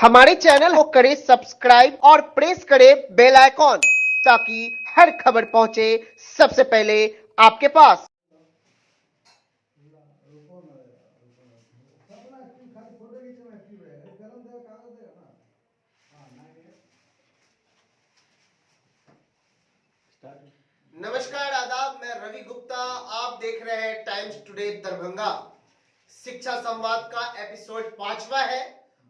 हमारे चैनल को करें सब्सक्राइब और प्रेस करें बेल आइकॉन ताकि हर खबर पहुंचे सबसे पहले आपके पास। नमस्कार आदाब, मैं रवि गुप्ता। आप देख रहे हैं टाइम्स टुडे दरभंगा। शिक्षा संवाद का एपिसोड 5वां है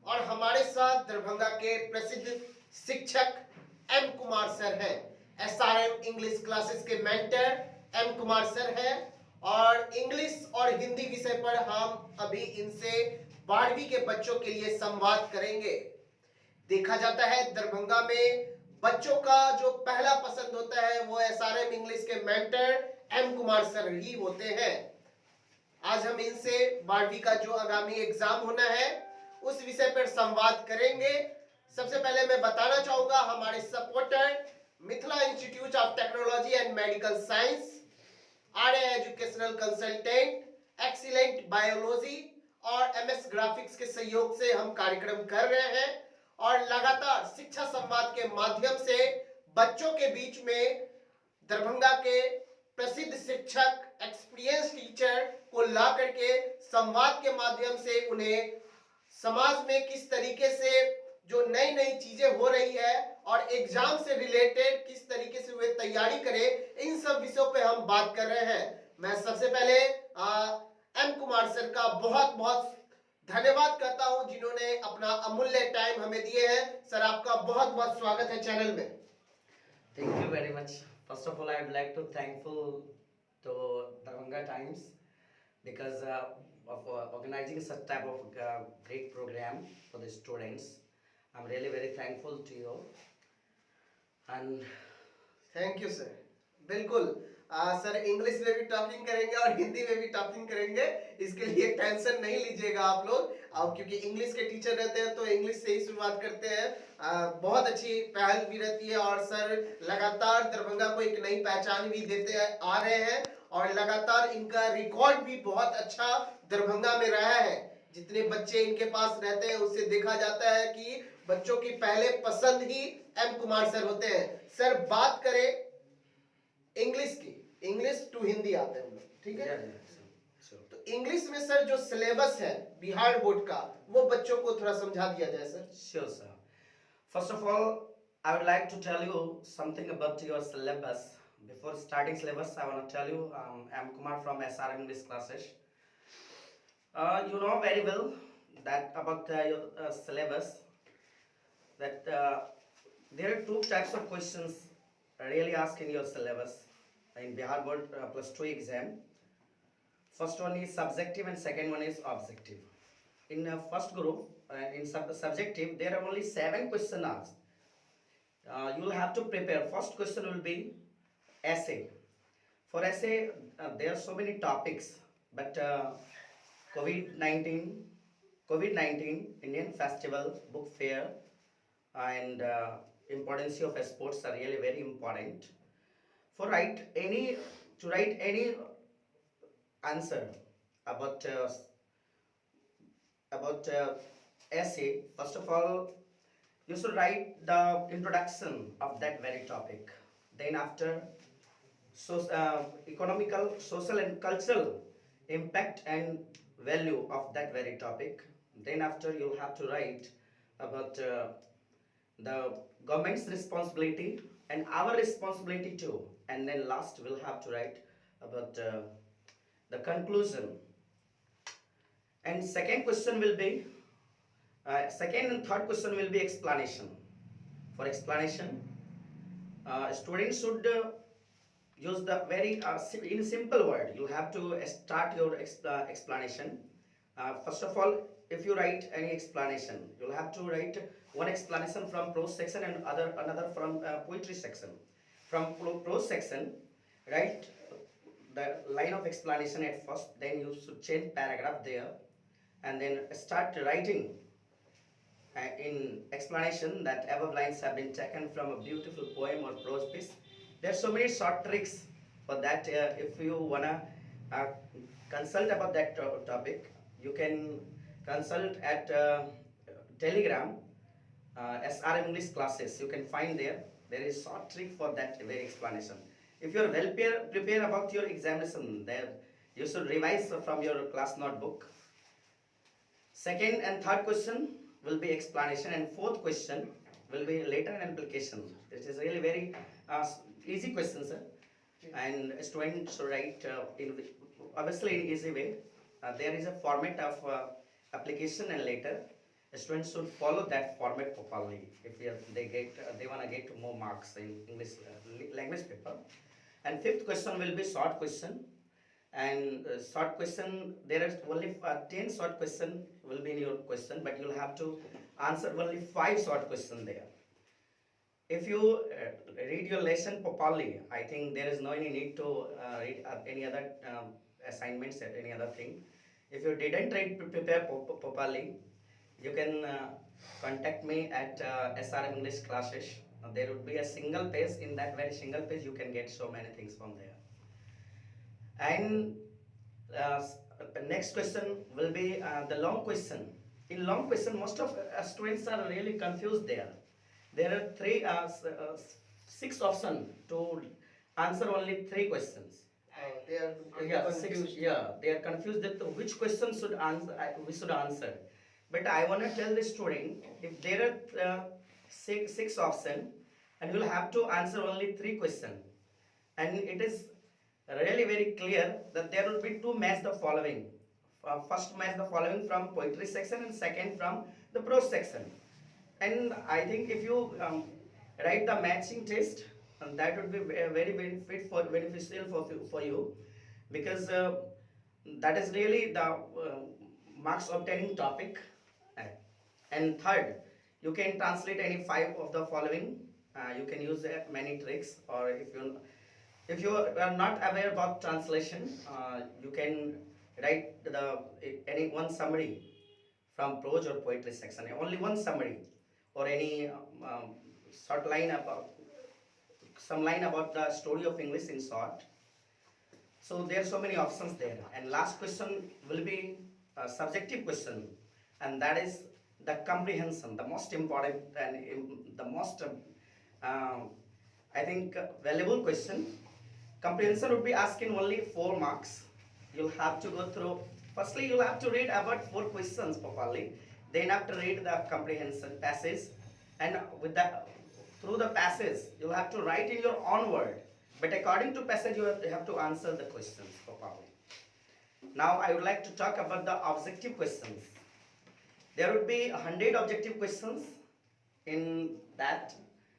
और हमारे साथ दरभंगा के प्रसिद्ध शिक्षक एम कुमार सर हैं। एसआरएम इंग्लिश क्लासेस के मेंटर एम कुमार सर हैं और इंग्लिश और हिंदी विषय पर हम अभी इनसे 12वीं के बच्चों के लिए संवाद करेंगे। देखा जाता है दरभंगा में बच्चों का जो पहला पसंद होता है वो एसआरएम इंग्लिश के मेंटर एम कुमार सर ही होते हैं। आज हम इनसे 12वीं का जो आगामी एग्जाम होना है उस विषय पर संवाद करेंगे। सबसे पहले मैं बताना चाहूंगा हमारे supporter Mithila institute of technology and medical science, Arya educational consultant, excellent biology और एमएस ग्राफिक्स के सहयोग से हम कार्यक्रम कर रहे हैं और लगातार शिक्षा संवाद के माध्यम से बच्चों के बीच में दरभंगा के प्रसिद्ध शिक्षक, एक्सपीरियंस टीचर को ला करके संवाद के माध्यम से उन्हें समाज में किस तरीके से जो नई नई चीजें हो रही है और एग्जाम से रिलेटेड किस तरीके से वे तैयारी करें, इन सब विषयों पे हम बात कर रहे हैं। मैं सबसे पहले एम कुमार सर का बहुत बहुत धन्यवाद करता हूं जिन्होंने अपना अमूल्य टाइम हमें दिए हैं। सर, आपका बहुत बहुत स्वागत है चैनल में। Thank you very much. First of all, I would like to thankful to Darbhanga Times because of organizing such type of great program for the students. I'm really very thankful to you. And thank you sir. बिल्कुल sir, English में भी talking करेंगे और हिंदी में भी talking करेंगे, इसके लिए टेंशन नहीं लीजिएगा आप लोग। अब क्योंकि इंग्लिश के टीचर रहते हैं तो इंग्लिश से ही शुरुआत करते हैं। बहुत अच्छी पहल भी रहती है और सर लगातार दरभंगा को एक नई पहचान भी देते आ रहे हैं और लगातार इनका रिकॉर्ड भी बहुत अच्छा दरभंगा में रहा है। जितने बच्चे इनके पास रहते हैं उससे देखा जाता है कि बच्चों की पहले पसंद ही एम कुमार सर होते हैं। सर, बात करें इंग्लिश की, इंग्लिश टू हिंदी आते हैं हम लोग, ठीक है? तो इंग्लिश में सर जो सिलेबस है बिहार बोर्ड का, वो बच्चों को थोड़ा समझा दिया जाए sir. sure, sir. First of all, I would like to tell you something about your syllabus. Before starting syllabus, I want to tell you I'm Kumar from SRM English classes. You know very well that about your syllabus that there are two types of questions really asked in your syllabus in Bihar Board plus 2 exam. First one is subjective and second one is objective. In first group, in subjective, there are only 7 questions asked. You will have to prepare. First question will be essay. For essay, there are so many topics, but COVID-19, COVID-19, Indian Festival, Book Fair, and importance of sports are really very important. For to write any answer about essay, first of all, you should write the introduction of that very topic. Then after, economical, social and cultural impact and value of that very topic. Then after, you have to write about the government's responsibility and our responsibility too. And then last, we'll have to write about the conclusion. And second question will be second and third question will be explanation. For explanation, students should use the very in simple word. You have to start your explanation. First of all, if you write any explanation, you'll have to write one explanation from prose section and another from poetry section. From prose section, write the line of explanation at first, then you should change paragraph there, and then start writing in explanation that above lines have been taken from a beautiful poem or prose piece. There are so many short tricks for that. If you wanna uh, consult about that topic, you can consult at Telegram. SRM English classes. You can find there. There is short trick for that very explanation. If you are well prepared about your examination, there you should revise from your class notebook. Second and third question will be explanation, and fourth question will be later and application. This is really very easy question, sir. And students should write obviously in easy way. There is a format of application and later. Students should follow that format properly if they want to get more marks in English language paper. And fifth question will be short question. And short question, there are only 10 short question will be in your question, but you'll have to answer only 5 short question there. If you read your lesson properly, I think there is no any need to read any other assignments or any other thing. If you didn't prepare properly, you can contact me at SRM English classes. There would be a single page. In that very single page, you can get so many things from there. And next question will be the long question. In long question, most of students are really confused there. There are 6 options to answer only 3 questions. They are confused. They are confused that which question should answer, we should answer. But I want to tell the student, if there are six options, and you'll have to answer only 3 questions, and it is really very clear that there will be 2 match the following. First match the following from poetry section and second from the prose section. And I think if you write the matching test, that would be very beneficial for you, because that is really the marks obtaining topic. And third, you can translate any 5 of the following. You can use many tricks, or if you are not aware about translation, you can write any one summary from prose or poetry section, only one summary, or any short line about some line about the story of English in short. So there are so many options there. And last question will be a subjective question, and that is the comprehension, the most important and the most I think valuable question. Comprehension would be asking only 4 marks. You'll have to go through, firstly you'll have to read about 4 questions properly, then after read the comprehension passage, and with that, through the passage you'll have to write in your own word, but according to passage you have to answer the questions properly. Now I would like to talk about the objective questions. There would be 100 objective questions. In that,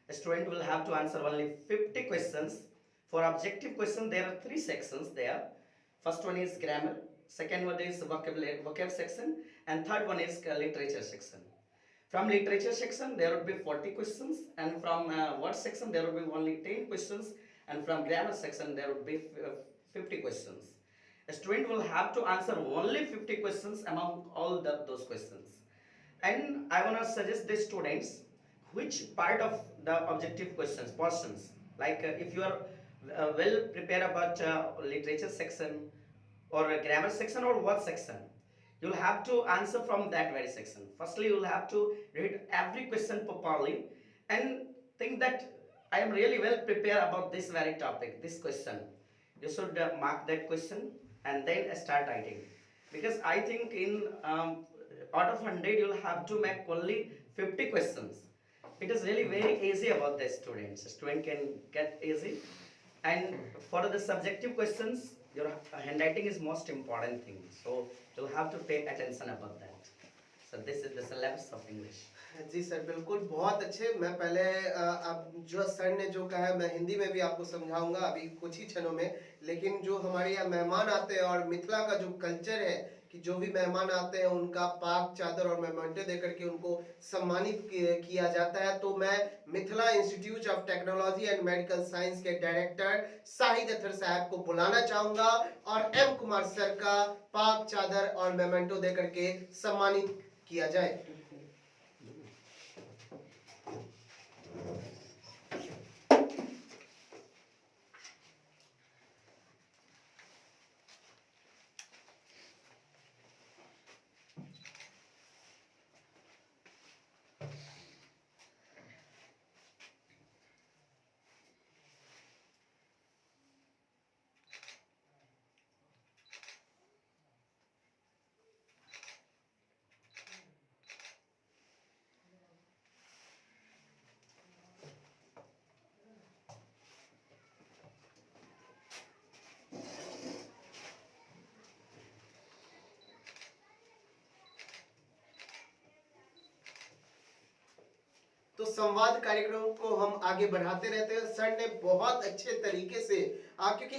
a student will have to answer only 50 questions. For objective question, there are 3 sections there. First one is grammar, second one is vocab section, and third one is literature section. From literature section, there would be 40 questions, and from word section, there would be only 10 questions, and from grammar section, there would be 50 questions. A student will have to answer only 50 questions among all those questions. And I want to suggest the students which part of the objective portions, like if you are well prepared about literature section or grammar section or word section, you'll have to answer from that very section. Firstly, you'll have to read every question properly and think that I am really well prepared about this very topic, this question. You should mark that question and then start writing, because I think in out of 100 you'll have to make only 50 questions. It is really very easy about the students. Student can get easy. And for the subjective questions, your handwriting is most important thing. So you'll have to pay attention about that. So this is the syllabus of English. जी sir, बिल्कुल बहुत अच्छे। मैं पहले अब जो sir ने जो कहा मैं हिंदी में भी आपको समझाऊंगा अभी कुछ ही क्षणों में, लेकिन जो हमारे यहाँ मेहमान आते हैं और मिथिला का जो कल्चर है कि जो भी मेहमान आते हैं उनका पाक चादर और मेमेंटो देकर के उनको सम्मानित किया जाता है, तो मैं Mithila institute of technology and medical science के डायरेक्टर शाहिद अख्तर साहब को बुलाना चाहूंगा और एम कुमार सर का पाक चादर और मेमेंटो देकर के सम्मानित किया जाए। तो संवाद कार्यक्रम को हम आगे बढ़ाते रहते हैं। सर ने बहुत अच्छे तरीके से क्योंकि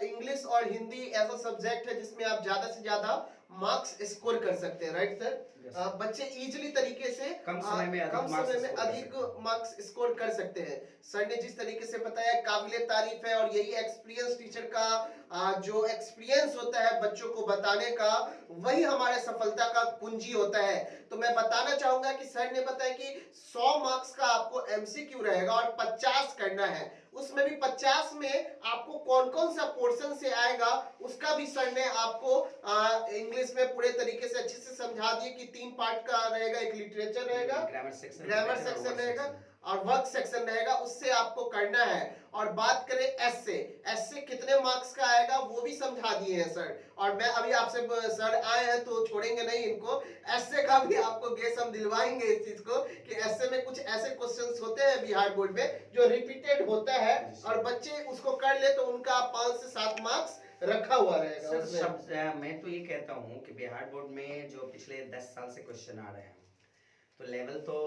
इंग्लिश और हिंदी ऐसा सब्जेक्ट है जिसमें आप ज्यादा से ज्यादा मार्क्स स्कोर कर सकते हैं, राइट सर? Yes. बच्चे इजीली तरीके से कम समय में अधिक मार्क्स स्कोर कर सकते हैं। सर ने जिस तरीके से बताया काबिले तारीफ है, और यही एक्सपीरियंस टीचर का जो एक्सपीरियंस होता है बच्चों को बताने का, वही हमारे सफलता का कुंजी होता है। तो मैं बताना चाहूंगा कि सर ने बताया कि 100 मार्क्स का आपको एमसीक्यू रहेगा और 50 करना है। उसमें भी 50 में आपको कौन कौन सा पोर्शन से आएगा उसका भी सर ने आपको इंग्लिश में पूरे तरीके से अच्छे से समझा दिए कि 3 पार्ट का रहेगा, एक लिटरेचर रहेगा, ग्रामर सेक्शन रहेगा और वर्क सेक्शन रहेगा, उससे आपको करना है। और बात करें एस्से कितने मार्क्स का आएगा वो भी समझा दिए हैं सर। और मैं अभी आपसे, सर आए हैं तो छोड़ेंगे नहीं इनको, एस्से का भी आपको गेस हम दिलवाएंगे इस चीज को कि एस्से में कुछ ऐसे क्वेश्चंस होते हैं बिहार बोर्ड में जो रिपीटेड होता है और बच्चे उसको कर ले तो उनका 5 से 7 मार्क्स रखा हुआ रहेगा। सर मैं तो ये कहता हूँ कि बिहार बोर्ड में जो पिछले 10 साल से क्वेश्चन आ रहे हैं तो लेवल तो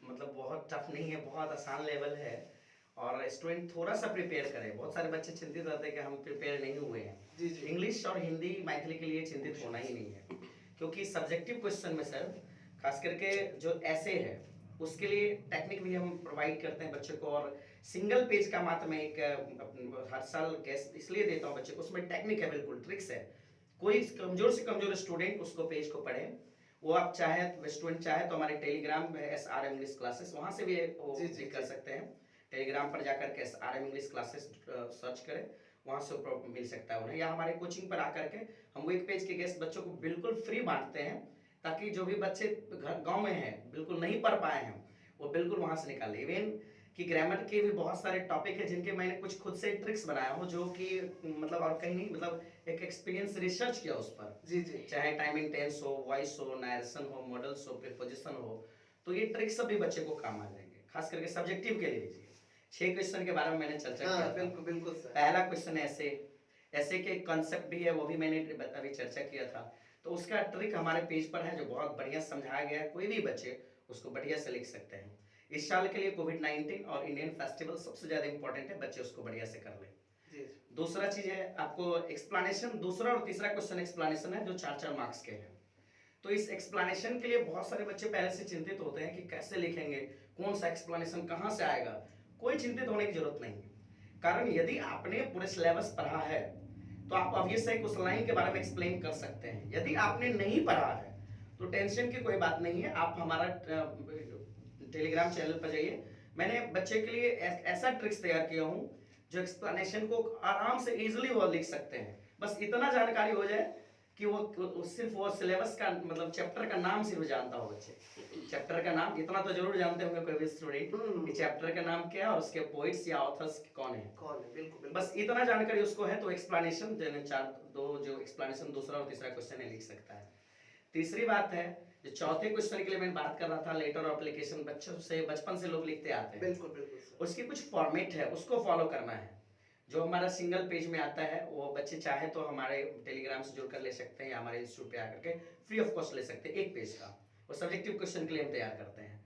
मतलब बहुत टफ नहीं है, बहुत आसान लेवल है। और स्टूडेंट थोड़ा सा प्रिपेयर करे। बहुत सारे बच्चे चिंतित रहते हैं कि हम प्रिपेयर नहीं हुए हैं। इंग्लिश और हिंदी मैथिली के लिए चिंतित होना ही नहीं है, क्योंकि सब्जेक्टिव क्वेश्चन में सर खास करके जो ऐसे है उसके लिए टेक्निक भी हम प्रोवाइड करते हैं बच्चे को। और सिंगल पेज का मात्र मैं एक हर साल गेस इसलिए देता हूँ बच्चे को, उसमें टेक्निक है, बिल्कुल ट्रिक्स है। कोई कमजोर से कमजोर स्टूडेंट उसको पेज को पढ़े, वो आप चाहे स्टूडेंट चाहे तो हमारे टेलीग्राम SRM इंग्लिश क्लासेस, वहां से भी वो कर सकते हैं। टेलीग्राम पर जाकर के SRM इंग्लिश क्लासेस सर्च करें, वहां से मिल सकता है उन्हें, या हमारे कोचिंग पर आकर के हम वो एक पेज के गेस्ट बच्चों को बिल्कुल फ्री बांटते हैं, ताकि जो भी बच्चे गांव में हैं बिल्कुल नहीं पढ़ पाए हैं वो बिल्कुल वहां से निकाले। इवन कि ग्रामर के भी बहुत सारे टॉपिक है जिनके मैंने कुछ खुद से ट्रिक्स बनाया हूँ, जो कि मतलब और कहीं नहीं, मतलब एक एक्सपीरियंस रिसर्च किया उस पर। जी। चाहे टाइमिंग टेंस हो, वॉइस हो, नरेशन हो, मॉडल्स हो, प्रीपोजिशन हो, तो ये ट्रिक्स सभी बच्चे को काम आ जाएंगे। खास करके सब्जेक्टिव के लिए 6 क्वेश्चन के बारे में मैंने चर्चा किया। बिल्कुल सर। पहला क्वेश्चन ऐसे के कॉन्सेप्ट भी है, वो भी मैंने अभी चर्चा किया था। तो उसका ट्रिक हमारे पेज पर है जो बहुत बढ़िया समझाया गया है, कोई भी बच्चे उसको बढ़िया से लिख सकते हैं। इस साल के लिए कोविड-19 और इंडियन फेस्टिवल सबसे ज्यादा इंपॉर्टेंट है, बच्चे उसको बढ़िया से कर ले। दूसरा चीज है आपको एक्सप्लेनेशन, दूसरा और तीसरा क्वेश्चन एक्सप्लेनेशन है जो 4-4 मार्क्स के हैं। तो इस एक्सप्लेनेशन के लिए बहुत सारे बच्चे पहले से चिंतित होते हैं कि कैसे लिखेंगे, कौन सा एक्सप्लेनेशन कहां से आएगा। कोई चिंतित होने की जरूरत नहीं है, कारण यदि आपने पूरे सिलेबस पढ़ा है तो आप ऑब्वियस है उस लाइन के बारे में एक्सप्लेन कर सकते हैं। यदि आपने नहीं पढ़ा है तो टेंशन की कोई बात नहीं है, आप हमारा टेलीग्राम चैनल पर जाइए। मैंने बच्चे के लिए ऐसा ट्रिक्स तैयार किया हूं जो एक्सप्लेनेशन को आराम से इजीली वो लिख सकते हैं। बस इतना जानकारी हो जाए कि वो सिर्फ वो सिलेबस का मतलब चैप्टर का नाम सिर्फ जानता हो। बच्चे चैप्टर का नाम इतना तो जरूर जानते होंगे कोई भी स्टूडेंट, चैप्टर का नाम क्या है और उसके पोइट्स या ऑथर्स कौन है। बिल्कुल। बस इतना जानकारी उसको है तो एक्सप्लेनेशन जो एक्सप्लेनेशन दूसरा और तीसरा क्वेश्चन है लिख सकता है। तीसरी बात है जो चौथे क्वेश्चन के लिए मैं बात कर रहा था, लेटर और एप्लीकेशन बच्चों से बचपन से लोग लिखते आते हैं। बिल्कुल। उसकी कुछ फॉर्मेट है, उसको फॉलो करना है। जो हमारा सिंगल पेज में आता है वो बच्चे चाहे तो हमारे टेलीग्राम से जुड़कर ले सकते हैं या हमारे इंस्टीट्यूट पे आकर के फ्री ऑफ कॉस्ट ले सकते हैं एक पेज का। वो सब्जेक्टिव क्वेश्चन के लिए हम तैयार करते हैं।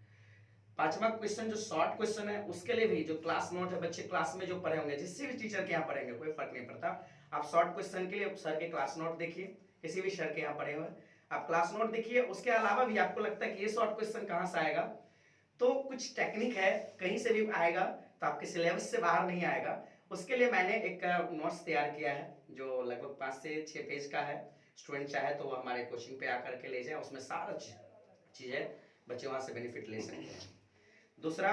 पांचवा क्वेश्चन जो शॉर्ट क्वेश्चन है उसके लिए भी जो क्लास नोट है, बच्चे क्लास में जो पढ़े होंगे, जिससे भी टीचर के यहाँ पढ़ेंगे कोई फर्क नहीं पड़ता। आप शॉर्ट क्वेश्चन के लिए सर के क्लास नोट देखिए, किसी भी सर के यहाँ पढ़े हुए आप क्लास नोट देखिए। उसके अलावा भी आपको लगता है कि ये शॉर्ट क्वेश्चन कहाँ से आएगा, तो कुछ टेक्निक है, कहीं से भी आएगा तो आपके सिलेबस से बाहर नहीं आएगा। उसके लिए मैंने एक नोट्स तैयार किया है जो लगभग 5 से 6 पेज का है। स्टूडेंट चाहे तो वो हमारे कोचिंग पे आकर के ले जाए, उसमें सारा चीजें बच्चे वहां से बेनिफिट ले सकते हैं। दूसरा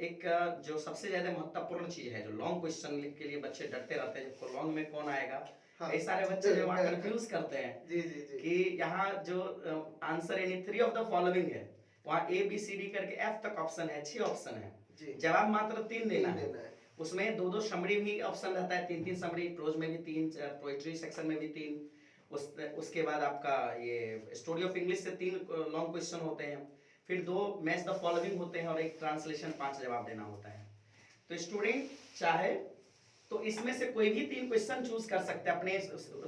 एक जो सबसे ज्यादा महत्वपूर्ण चीज है, जो लॉन्ग क्वेश्चन के लिए बच्चे डरते रहते हैं, जब लॉन्ग में कौन आएगा। कई सारे बच्चे जो वहाँ कंफ्यूज करते हैं कि यहाँ जो आंसर यानी 3 ऑफ द फॉलोइंग है, वहाँ ABCD करके F तक ऑप्शन है, 6 ऑप्शन है, जवाब मात्र 3 देना है। उसमें 2-2 समरी भी ऑप्शन रहता है, 3-3 समरी, प्रोज में भी 3, पोएट्री सेक्शन में भी 3। उसके बाद आपका ये स्टोरी ऑफ इंग्लिश से 3 लॉन्ग क्वेश्चन होते हैं, फिर 2 मैच द फॉलोइंग होते हैं और एक ट्रांसलेशन 5 जवाब देना होता है। तो स्टूडेंट चाहे तो इसमें से कोई भी 3 क्वेश्चन चूज कर सकते हैं अपने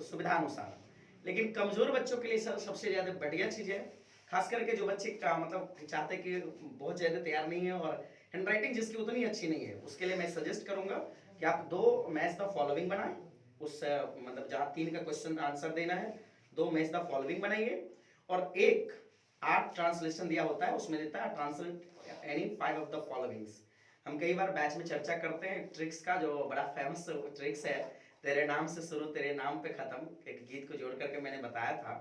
सुविधा अनुसार। लेकिन कमजोर बच्चों के लिए सबसे ज्यादा बढ़िया चीज है, खास करके जो बच्चे का मतलब चाहते कि बहुत ज़्यादा तैयार नहीं है और हैंड राइटिंग जिसकी उतनी अच्छी नहीं है, उसके लिए मैं सजेस्ट करूंगा कि आप 2 मैच द फॉलोइंग बनाएं। उस मतलब जहाँ 3 का क्वेश्चन आंसर देना है, 2 मैच द फॉलोइंग बनाइए और एक आर्ट ट्रांसलेशन दिया होता है, उसमें देता है translate any 5 of the followings. हम कई बार बैच में चर्चा करते हैं ट्रिक्स का, जो बड़ा फेमस ट्रिक्स है, तेरे नाम से शुरू तेरे नाम पे खत्म, एक गीत को जोड़ करके मैंने बताया था।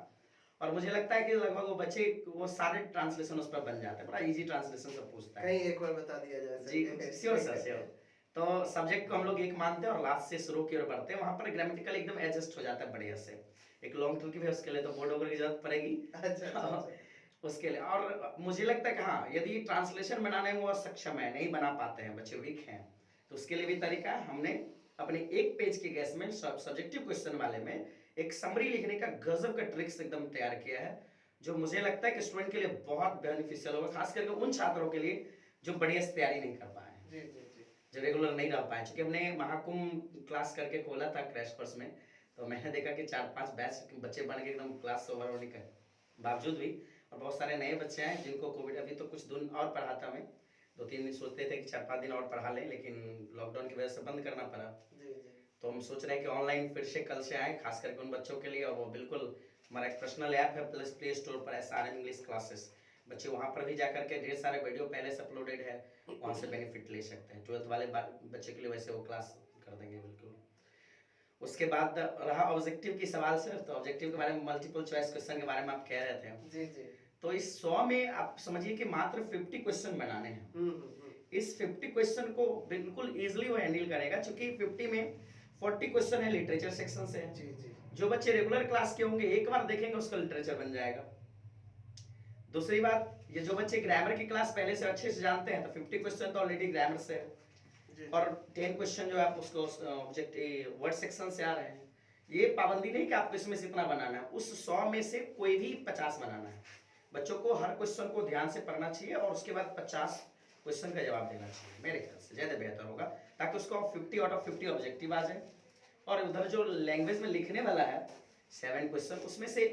और मुझे लगता है कि लगभग वो बच्चे वो सारे ट्रांसलेशन उस पर बन जाते हैं, बड़ा इजी ट्रांसलेशन सब पूछता है। कहीं एक बार बता दिया जाए सर। जी श्योर सर श्योर। तो सब्जेक्ट को हम लोग एक मानते हैं और लास्ट से शुरू की ओर बढ़ते हैं, वहां पर ग्रामेटिकल एकदम एडजस्ट हो जाता है बढ़िया से। एक लॉन्ग टर्म की भी उसके लिए तो बोर्ड ओवर की जरूरत पड़ेगी। अच्छा। उसके लिए और मुझे लगता है कि हाँ, यदि ट्रांसलेशन बनाने में वो सक्षम है, नहीं बना पाते हैं बच्चे, वीक हैं, तो उसके लिए भी तरीका है। हमने अपने एक पेज के गैस में सब्जेक्टिव क्वेश्चन वाले में एक समरी लिखने का गजब का ट्रिक्स एकदम तैयार किया है, जो मुझे लगता है कि स्टूडेंट के लिए बहुत बेनिफिशियल होगा, खास करके उन छात्रों के लिए जो बढ़िया से तैयारी नहीं कर पाए, जो रेगुलर नहीं रह पाए। चूंकि हमने महाकुंभ क्लास करके खोला था क्रैश कोर्स में, तो मैंने देखा कि 4-5 बैच बच्चे बन के एकदम क्लास ओवर होने के बावजूद भी, और बहुत सारे नए बच्चे हैं जिनको कोविड, अभी तो कुछ दिन और पढ़ाता मैं, 2-3 दिन सोचते थे कि 4-5 दिन और पढ़ा लें, लेकिन लॉकडाउन की वजह से बंद करना पड़ा। तो हम सोच रहे हैं कि ऑनलाइन फिर से कल से आए, खास करके उन बच्चों के लिए। और वो बिल्कुल हमारा एक पर्सनल ऐप है प्लस प्ले स्टोर पर, SRM इंग्लिश क्लासेस, बच्चे वहाँ पर भी जाकर के ढेर सारे वीडियो पहले से अपलोडेड है, वहाँ से बेनिफिट ले सकते हैं। 12th वाले बच्चे के लिए वैसे वो क्लास कर देंगे बिल्कुल। उसके बाद रहा ऑब्जेक्टिव की सवाल सर, तो ऑब्जेक्टिव के बारे में मल्टीपल चॉइस क्वेश्चन के बारे में आप कह रहे थे। जी। तो इस 100 में आप समझिए कि मात्र 50 क्वेश्चन बनाने हैं। इस 50 क्वेश्चन को बिल्कुल इजीली वो हैंडल करेगा, क्योंकि 50 में 40 क्वेश्चन है लिटरेचर सेक्शन से। जी। जो बच्चे रेगुलर क्लास के होंगे एक बार देखेंगे उसका लिटरेचर बन जाएगा। दूसरी बात, ये जो बच्चे ग्रामर की क्लास पहले से अच्छे से जानते हैं, तो 50 क्वेश्चन तो ऑलरेडी ग्रामर से है, और 10 क्वेश्चन जो आप उसको ऑब्जेक्टिव वर्ड सेक्शन से आ रहे हैं। ये पाबंदी नहीं कि आपको इसमें से इतना बनाना है, उस 100 में से कोई भी 50 बनाना है। बच्चों को हर क्वेश्चन को ध्यान से पढ़ना चाहिए और उसके बाद 50 क्वेश्चन का जवाब देना चाहिए, मेरे ख्याल से ज़्यादा बेहतर होगा, ताकि उसको 50 आउट ऑफ 50 ऑब्जेक्टिव आ जाए। और उधर जो लैंग्वेज में लिखने वाला है 7 क्वेश्चन, उसमें से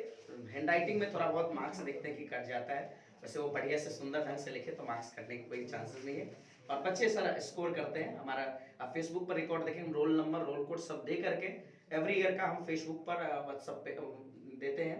हैंड राइटिंग में थोड़ा बहुत मार्क्स देखते हैं कि कट जाता है, वैसे वो बढ़िया से सुंदर ढंग से लिखे तो मार्क्स कटने की कोई चांसेस नहीं है। और बच्चे सर स्कोर करते हैं, हमारा आप फेसबुक पर रिकॉर्ड देखें, रोल नंबर रोल कोड सब दे करके एवरी ईयर का हम फेसबुक पर व्हाट्सएप पे देते हैं।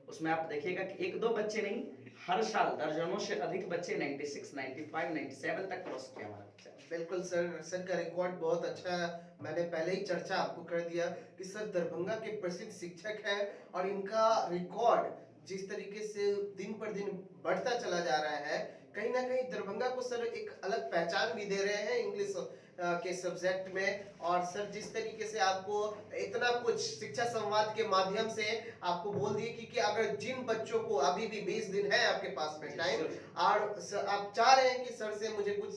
उसमें आप देखिएगा कि 1-2 बच्चे नहीं, हर साल दर्जनों से अधिक बच्चे 96, 95, 97 तक क्रॉस किया हमारा बच्चा। बिल्कुल सर का रिकॉर्ड बहुत अच्छा है। मैंने पहले ही चर्चा आपको कर दिया कि सर दरभंगा के प्रसिद्ध शिक्षक हैं और इनका रिकॉर्ड जिस तरीके से दिन पर दिन बढ़ता चला जा रहा है, कहीं ना कहीं दरभंगा को सर एक अलग पहचान भी दे रहे हैं इंग्लिश के सब्जेक्ट में। और सर जिस तरीके से आपको इतना कुछ शिक्षा संवाद के माध्यम से आपको बोल दिए कि अगर जिन बच्चों को अभी भी 20 दिन है आपके पास में टाइम, और आप चाह रहे हैं कि सर से मुझे कुछ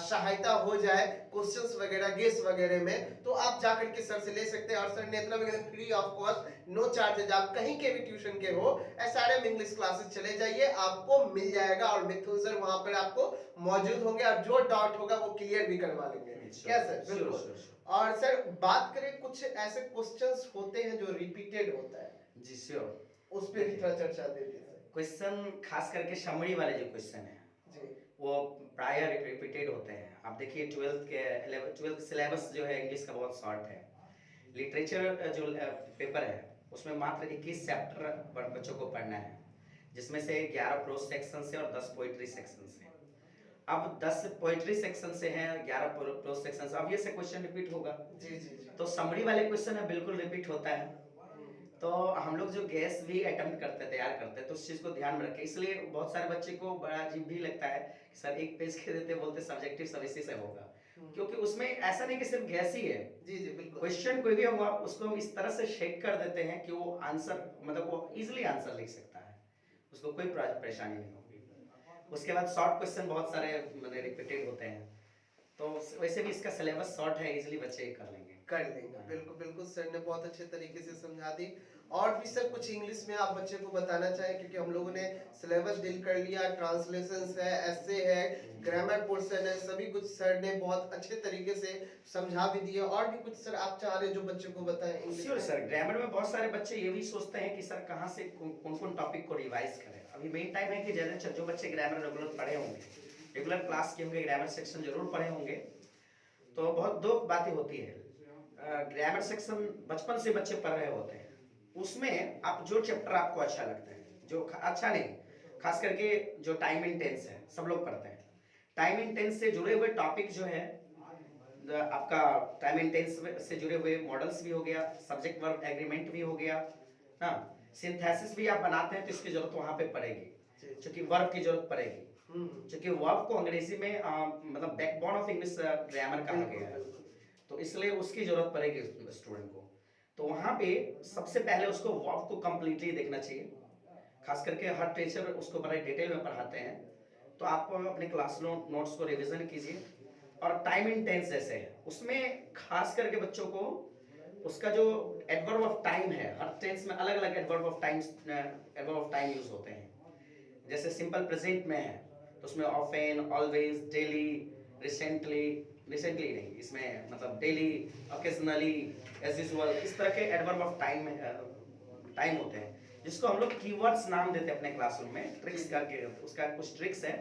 सहायता हो जाए क्वेश्चंस वगैरह गेस वगैरह में, तो आप जाकर के सर से ले सकते हैं। और सर ने इतना free of cost, no charges, आप कहीं के भी ट्यूशन के हो, SRM इंग्लिश क्लासेस चले जाइए, आपको मिल जाएगा। और मिथुन सर वहां पर आपको मौजूद होंगे और जो डाउट होगा वो क्लियर भी करवा लेंगे। क्या सर? बिल्कुल। और सर बात करें, कुछ ऐसे क्वेश्चंस होते हैं जो रिपीटेड होता है, जी श्योर, उस पर भी थोड़ा चर्चा दे दीजिए। क्वेश्चन खास करके समरी वाले जो क्वेश्चन है जी, वो प्राय रिपीटेड होते हैं। आप देखिए 12th सिलेबस जो है इंग्लिश का बहुत शॉर्ट है। लिटरेचर जो पेपर है उसमें मात्र 21 चैप्टर बच्चों को पढ़ना है, जिसमें से 11 प्रोज सेक्शन से और 10 पोइट्री सेक्शन से। अब 10 पोइट्री सेक्शन से हैं, 11 प्रोज सेक्शन से, अब ये से क्वेश्चन रिपीट होगा। जी। तो समरी वाले क्वेश्चन है बिल्कुल रिपीट होता है। तो हम लोग जो गैस भी अटेम्प्ट करते हैं, तैयार करते हैं, तो उस चीज को ध्यान में रखें। इसलिए बहुत सारे बच्चे को बड़ा अजीब भी लगता है कि सर एक पेज के देते, बोलते सब्जेक्टिव सब इसी से होगा, क्योंकि उसमें ऐसा नहीं कि सिर्फ गैस ही है। जी बिल्कुल। क्वेश्चन कोई भी होगा उसको हम इस तरह से शेक कर देते हैं कि वो आंसर, मतलब वो इजीली आंसर लिख सकता है, उसको कोई परेशानी नहीं होगी। उसके बाद शॉर्ट क्वेश्चन बहुत सारे मतलब रिपीटेड होते हैं, तो वैसे भी इसका सिलेबस शॉर्ट है, इजीली बच्चे कर लेंगे। बिल्कुल सर ने बहुत अच्छे तरीके से समझा दी। और भी सर कुछ इंग्लिश में आप बच्चे को बताना चाहें, क्योंकि हम लोगों ने सिलेबस डील कर लिया, ट्रांसलेशंस है, एसे है, ग्रामर पोर्शन है, सभी कुछ सर ने बहुत अच्छे तरीके से समझा भी दिया। और भी कुछ सर आप चाह रहे जो बच्चों को बताएं इंग्लिश? सर ग्रामर में बहुत सारे बच्चे ये भी सोचते हैं कि सर कहाँ से कौन कौन टॉपिक को रिवाइज करें। अभी मेन टाइम है कि जैसे जो बच्चे ग्रामर रेगुलर पढ़े होंगे, रेगुलर क्लास के होंगे, ग्रामर सेक्शन जरूर पढ़े होंगे, तो बहुत दो बातें होती है। ग्रामर सेक्शन बचपन से बच्चे पढ़ रहे होते हैं, उसमें आप जो चैप्टर आपको अच्छा लगता है, जो अच्छा नहीं, खास करके जो टाइम एंड टेंस है, सब लोग पढ़ते हैं। टाइम एंड टेंस से जुड़े हुए टॉपिक जो है आपका, टाइम एंड टेंस से जुड़े हुए मॉडल्स भी हो गया, सब्जेक्ट वर्ब एग्रीमेंट भी हो गया, हाँ, सिंथेसिस भी आप बनाते हैं तो इसकी जरूरत वहां पे पड़ेगी, क्योंकि वर्ब की जरूरत पड़ेगी, क्योंकि वर्ब को अंग्रेजी में मतलब बैकबोन ऑफ इंग्लिश ग्रामर कहा गया है, तो इसलिए उसकी जरूरत पड़ेगी स्टूडेंट को। तो वहां पे सबसे पहले उसको वर्ब को कंप्लीटली देखना चाहिए, खास करके हर टीचर उसको बड़े डिटेल में पढ़ाते हैं, तो आप अपने क्लास नोट्स को रिवीजन कीजिए। और टाइम एंड टेंस जैसे है, उसमें खास करके बच्चों को उसका जो एडवर्ब ऑफ टाइम है, हर टेंस में अलग अलग एडवर्ब ऑफ टाइम यूज होते हैं। जैसे सिंपल प्रेजेंट में है तो उसमें often, always, daily, recently, recently नहीं, इसमें मतलब डेली, ओकेजनली, एज यूजुअल, इस तरह के एडवर्ब ऑफ टाइम होते हैं, जिसको हम लोग कीवर्ड्स नाम देते हैं अपने क्लासरूम में। ट्रिक्स का उसका कुछ ट्रिक्स है।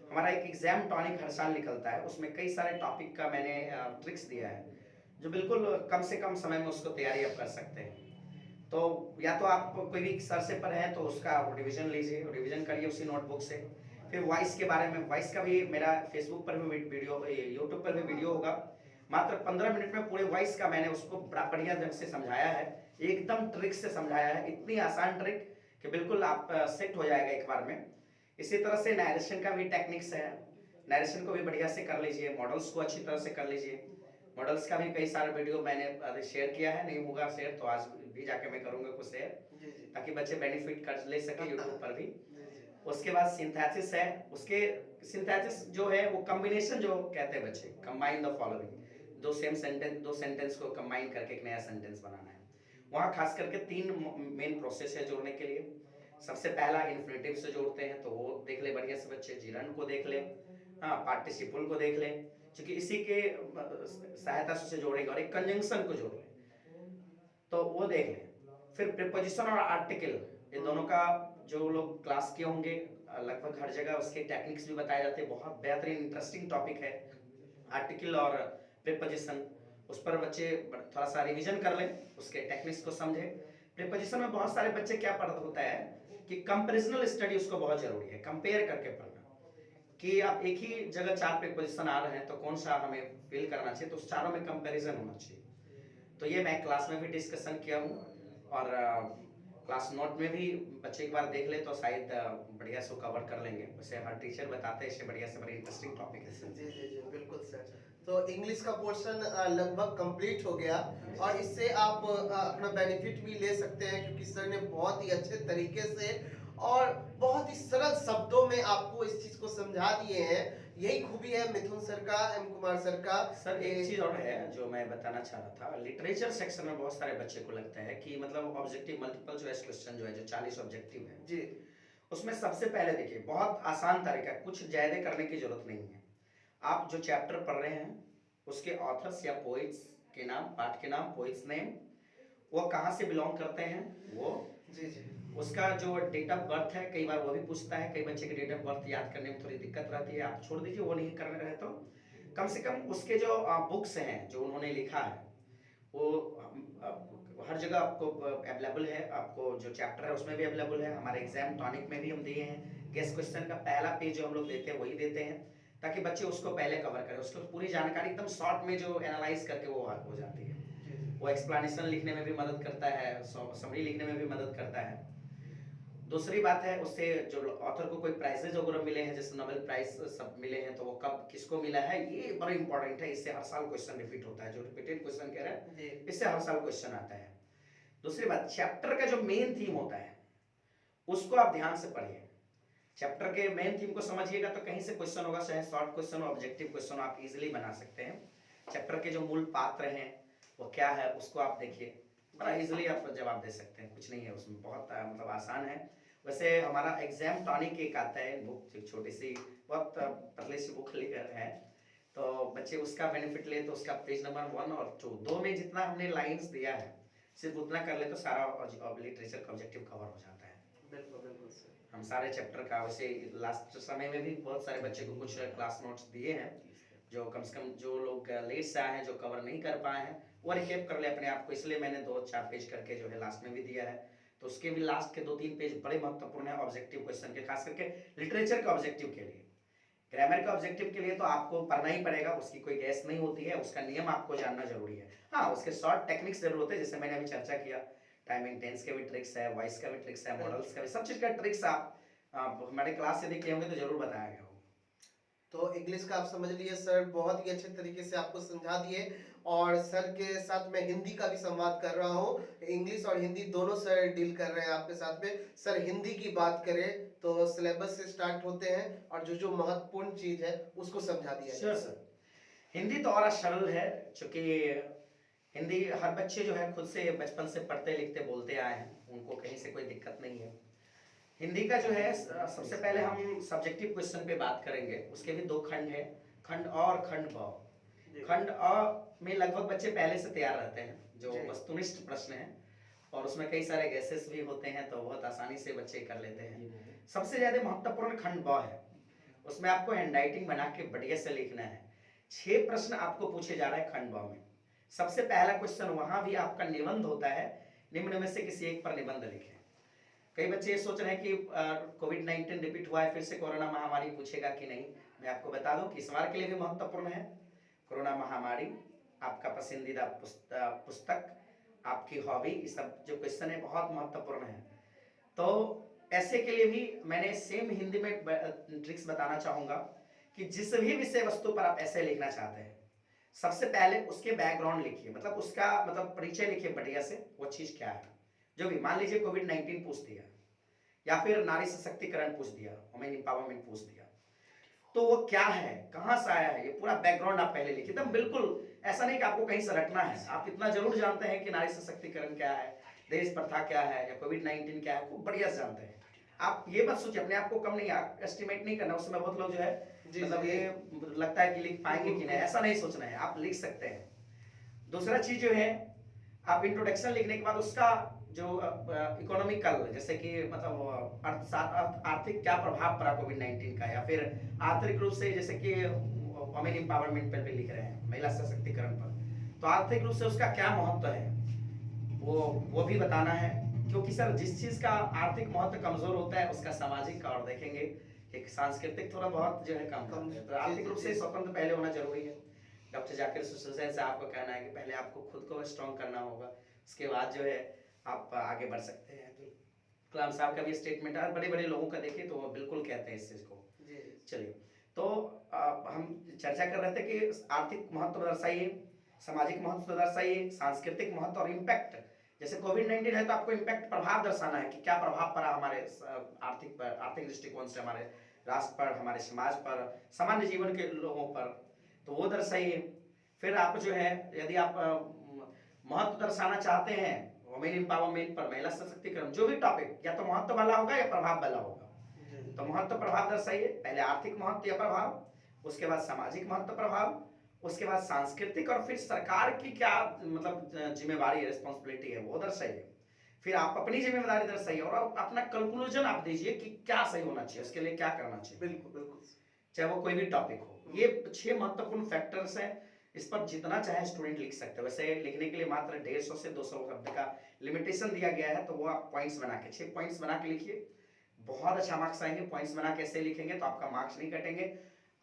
हमारा एक एग्जाम टॉनिक हर साल निकलता है, उसमें कई सारे टॉपिक का मैंने ट्रिक्स दिया है, जो बिल्कुल कम से कम समय में उसको तैयारी आप कर सकते हैं। तो या तो आप कोई भी सर से पढ़े हैं तो उसका रिवीजन लीजिए, रिवीजन करिए उसी नोटबुक से। फिर वॉइस के बारे में, वॉइस का भी मेरा फेसबुक पर भी वीडियो, यूट्यूब पर भी वीडियो होगा, मात्र 15 मिनट में पूरे वॉइस का मैंने उसको बढ़िया ढंग से समझाया है, एकदम ट्रिक से समझाया है, इतनी आसान ट्रिक कि बिल्कुल आप सेट हो जाएगा एक बार में। इसी तरह से नरेशन का भी टेक्निक्स है, नरेशन को भी बढ़िया से कर लीजिए, मॉडल्स को अच्छी तरह से कर लीजिए। मॉडल्स का भी कई सारे वीडियो मैंने शेयर किया है, नहीं होगा शेयर तो आज भी जाके मैं करूंगा कुछ शेयर, ताकि बच्चे बेनिफिट कर ले सके यूट्यूब पर भी। उसके बाद सिंथेसिस है, उसके सिंथेसिस जो है वो कॉम्बिनेशन जो कहते हैं बच्चे, कंबाइन द फॉलोइंग, दो सेंटेंस को कंबाइन करके एक नया सेंटेंस बनाना है। वहाँ खास करके 3 मेन प्रोसेस है जोड़ने के लिए। सबसे पहला इन्फिनेटिव से जोड़ते हैं, तो वो देख ले बढ़िया से बच्चे, जिरन को देख ले, हाँ, पार्टिसिपल को देख ले, क्योंकि इसी के सहायता से जोड़ेंगे, और एक कंजंक्शन को जोड़ ले तो वो देख ले। फिर प्रीपोजिशन और आर्टिकल, ये दोनों का जो लोग क्लास के होंगे लगभग हर जगह उसके टेक्निक्स भी बताए जाते हैं, बहुत बेहतरीन इंटरेस्टिंग टॉपिक है आर्टिकल और प्रीपोजिशन। उस पर बच्चे थोड़ा सा रिवीजन कर लें, उसके टेक्निक्स को समझे। प्रीपोजिशन में बहुत सारे बच्चे क्या पढ़ होता है कि कंपेरिजनल स्टडी उसको बहुत जरूरी है, कंपेयर करके पढ़ना, कि आप एक ही जगह 4 प्रीपोजिशन आ रहे हैं तो कौन सा हमें फिल करना चाहिए, तो उस चारों में कंपैरिजन होना चाहिए। तो ये मैं क्लास में भी डिस्कशन किया हूँ, और क्लास नोट में भी बच्चे एक बार देख ले तो शायद बढ़िया से कवर कर लेंगे। वैसे हर टीचर बताते हैं इसे बढ़िया से, बड़ी इंटरेस्टिंग टॉपिक है। जी जी जी बिल्कुल सर। तो इंग्लिश का पोर्शन लगभग कंप्लीट हो गया, और इससे आप अपना बेनिफिट भी ले सकते हैं, क्योंकि सर ने बहुत ही अच्छे तरीके से और बहुत ही सरल शब्दों में आपको इस चीज को समझा दिए हैं। यही खूबी है मिथुन सर का, एम कुमार सर का। सर एक चीज और है जो मैं बताना चाह रहा था, लिटरेचर सेक्शन में बहुत सारे बच्चे को लगता है कि मतलब ऑब्जेक्टिव मल्टीपल चॉइस क्वेश्चन जो है, जो 40 ऑब्जेक्टिव है जी, उसमें सबसे पहले देखिए बहुत आसान तरीका, कुछ ज्यादा करने की जरूरत नहीं है। आप जो चैप्टर पढ़ रहे हैं उसके ऑथर्स या पोइट्स के नाम, पाठ के नाम, पोइट्स नेम, वो कहाँ से बिलोंग करते हैं, वो जी जी, उसका जो डेट ऑफ बर्थ है, कई बार वो भी पूछता है, कई बच्चे के डेट ऑफ बर्थ याद करने में थोड़ी दिक्कत रहती है, आप छोड़ दीजिए, वो नहीं करने रहे तो कम से कम उसके जो बुक्स हैं जो उन्होंने लिखा है वो हर जगह आपको अवेलेबल है, आपको जो चैप्टर है उसमें भी अवेलेबल है, हमारे एग्जाम टॉनिक में भी हम दिए हैं। गेस्ट क्वेश्चन का पहला पेज जो हम लोग देते हैं वही देते हैं, ताकि बच्चे उसको पहले कवर करें, उसको पूरी जानकारी एकदम शॉर्ट में जो एनालाइज करके वो हो जाती है। वो एक्सप्लेनेशन लिखने में भी मदद करता है, समरी लिखने में भी मदद करता है। दूसरी बात है, उससे जो ऑथर को कोई प्राइजेज वगैरह मिले हैं, जैसे नोबेल प्राइज सब मिले हैं, तो वो कब किसको मिला है ये बड़ा इंपॉर्टेंट है। इससे हर साल क्वेश्चन रिपीट होता है, जो रिपीटेड क्वेश्चन कह रहे हैं इससे हर साल क्वेश्चन आता है। दूसरी बात, चैप्टर का जो मेन थीम होता है उसको आप ध्यान से पढ़िए। चैप्टर के मेन थीम को समझिएगा तो कहीं से क्वेश्चन होगा, चाहे शॉर्ट क्वेश्चन हो, ऑब्जेक्टिव क्वेश्चन आप इजीली बना सकते हैं। चैप्टर के जो मूल पात्र हैं वो क्या है उसको आप देखिए, बड़ा इजीली आप जवाब दे सकते हैं, कुछ नहीं है उसमें, बहुत मतलब आसान है। वैसे हमारा एग्जाम टॉनिक एक आता है बुक, छोटी सी बहुत पतली सी बुक है, तो बच्चे उसका बेनिफिट ले तो उसका पेज नंबर 1 और 2 में जितना हमने लाइंस दिया है सिर्फ उतना कर ले तो सारा लिटरेचर का ऑब्जेक्टिव कवर हो जाता है। बिल्कुल बिल्कुल सर। हम सारे चैप्टर का वैसे लास्ट समय में भी बहुत सारे बच्चे को कुछ क्लास नोट्स दिए हैं, जो कम से कम जो लोग लेट से आए हैं, जो कवर नहीं कर पाए हैं, वो रिकेप कर ले अपने आप को, इसलिए मैंने 2-4 पेज करके जो है लास्ट में भी दिया है। तो उसके भी लास्ट के 2-3 पेज बड़े महत्वपूर्ण है ऑब्जेक्टिव क्वेश्चन के, खास करके लिटरेचर के ऑब्जेक्टिव के लिए। ग्रामर का ऑब्जेक्टिव के लिए तो आपको पढ़ना ही पड़ेगा, उसकी कोई गैस नहीं होती है, उसका नियम आपको जानना जरूरी है। हाँ, उसके शॉर्ट टेक्निक्स जरूर होते हैं, जैसे मैंने अभी चर्चा किया, टाइमिंग टेंस के भी ट्रिक्स है, वॉइस का भी ट्रिक्स है, मॉडल्स का भी, सब चीज का ट्रिक्स आप हमारे क्लास से देखे होंगे तो जरूर बताया गया होगा। तो इंग्लिश का आप समझ लिए सर, बहुत ही अच्छे तरीके से आपको समझा दिए। और सर के साथ मैं हिंदी का भी संवाद कर रहा हूँ, इंग्लिश और हिंदी दोनों सर डील कर रहे हैं आपके साथ में। सर हिंदी की बात करें तो सिलेबस से स्टार्ट होते हैं और जो जो महत्वपूर्ण चीज है उसको समझा दिया जाए। सर हिंदी तो और सरल है, क्योंकि हिंदी हर बच्चे जो है खुद से बचपन से पढ़ते लिखते बोलते आए हैं, उनको कहीं से कोई दिक्कत नहीं है। हिंदी का जो है सबसे पहले हम सब्जेक्टिव क्वेश्चन पे बात करेंगे, उसके भी 2 खंड है, खंड अ और खंड ब। खंड अ में लगभग बच्चे पहले से तैयार रहते हैं, जो वस्तुनिष्ठ प्रश्न है, और उसमें कई सारे गैसेस भी होते हैं, तो बहुत आसानी से बच्चे कर लेते हैं। सबसे ज्यादा महत्वपूर्ण खंड ब है, उसमें आपको हैंडराइटिंग बना के बढ़िया से लिखना है। 6 प्रश्न आपको पूछे जा रहे हैं खंड ब में। सबसे पहला क्वेश्चन वहां भी आपका निबंध होता है, निम्न में से किसी एक पर निबंध लिखें। कई बच्चे ये सोच रहे हैं कि कोविड-19 रिपीट हुआ है, फिर से कोरोना महामारी पूछेगा कि नहीं। मैं आपको बता दूं कि इस बार के लिए भी महत्वपूर्ण है कोरोना महामारी, आपका पसंदीदा पुस्तक, आपकी हॉबी, ये सब जो क्वेश्चन है बहुत महत्वपूर्ण है। तो ऐसे के लिए भी मैंने सेम हिंदी में ट्रिक्स बताना चाहूंगा कि जिस भी विषय वस्तु पर आप ऐसे लिखना चाहते हैं, सबसे पहले उसके बैकग्राउंड लिखिए, मतलब उसका परिचय लिखिए बढ़िया से, वो चीज क्या है। जो भी मान लीजिए कोविड-19 पूछ दिया, या फिर नारी सशक्तिकरण पूछ दिया, वुमेन एम्पावरमेंट पूछ दिया, तो वो क्या है, कहां से आया है, ये पूरा बैकग्राउंड आप पहले लिखिए। एकदम बिल्कुल ऐसा नहीं कि आपको कहीं से रटना है, आप इतना जरूर जानते हैं कि नारी सशक्तिकरण क्या है, दहेज प्रथा क्या है, या कोविड-19 क्या है, खूब बढ़िया से जानते हैं। आप ये मत सोचिए, अपने आप को कम नहीं एस्टिमेट नहीं करना, उसमें बहुत लोग जो है मतलब ये लगता है कि लिख पाएंगे कि नहीं, ऐसा नहीं सोचना है, आप लिख सकते हैं। दूसरा चीज जो है, आप इंट्रोडक्शन लिखने के बाद उसका जो इकोनॉमिकल, जैसे कि मतलब आर्थिक क्या प्रभाव पड़ा कोविड-19 का, या फिर आर्थिक रूप से, जैसे कि वुमेन एम्पावरमेंट पर भी लिख रहे हैं, महिला सशक्तिकरण पर, तो आर्थिक रूप से उसका क्या महत्व है, वो भी बताना है। क्योंकि सर जिस चीज का आर्थिक महत्व कमजोर होता है, उसका सामाजिक का और देखेंगे, एक सांस्कृतिक थोड़ा बहुत जो है कम है, तो आर्थिक रूप से स्वतंत्र पहले होना जरूरी है। डॉक्टर जाकिर हुसैन साहब का कहना है कि पहले आपको खुद को स्ट्रॉन्ग करना होगा, उसके बाद जो है आप आगे बढ़ सकते हैं। तो कलाम साहब का भी स्टेटमेंट है, बड़े बड़े लोगों का देखें तो वो बिल्कुल कहते हैं इस चीज को। चलिए, तो हम चर्चा कर रहे थे कि आर्थिक महत्व दर्शाइए, सामाजिक महत्व दर्शाइए, सांस्कृतिक महत्व और इम्पैक्ट। जैसे कोविड-19 है तो आपको इम्पैक्ट, प्रभाव दर्शाना है कि क्या प्रभाव पड़ा हमारे आर्थिक दृष्टिकोण से, हमारे राष्ट्र पर, हमारे समाज पर, सामान्य जीवन के लोगों पर, तो वो दर्शाइए। फिर आप जो है, यदि आप महत्व दर्शाना चाहते हैं वुमेन एम्पावरमेंट पर, महिला सशक्तिकरण, जो भी टॉपिक या तो महत्व वाला होगा या प्रभाव वाला होगा, तो महत्व प्रभाव दर्शाइए। पहले आर्थिक महत्व या प्रभाव, उसके बाद सामाजिक महत्व प्रभाव, उसके बाद सांस्कृतिक, और फिर सरकार की क्या मतलब जिम्मेवारी, रिस्पॉन्सिबिलिटी है, वो दर्शाइए। फिर आप अपनी जिम्मेदारी दर्शाइए, और अपना कंक्लूजन आप दीजिए कि क्या सही होना चाहिए, उसके लिए क्या करना चाहिए। बिल्कुल बिल्कुल, चाहे वो कोई भी टॉपिक हो। ये 6 महत्वपूर्ण फैक्टर्स हैं, इस पर जितना चाहे स्टूडेंट लिख सकते हैं। वैसे लिखने के लिए मात्र 150 से 200 शब्द का लिमिटेशन दिया गया है, तो वो आप पॉइंट्स बना के 6 पॉइंट्स बना के लिखिए, बहुत अच्छा मार्क्स आएंगे। पॉइंट्स बना के ऐसे लिखेंगे तो आपका मार्क्स नहीं कटेंगे।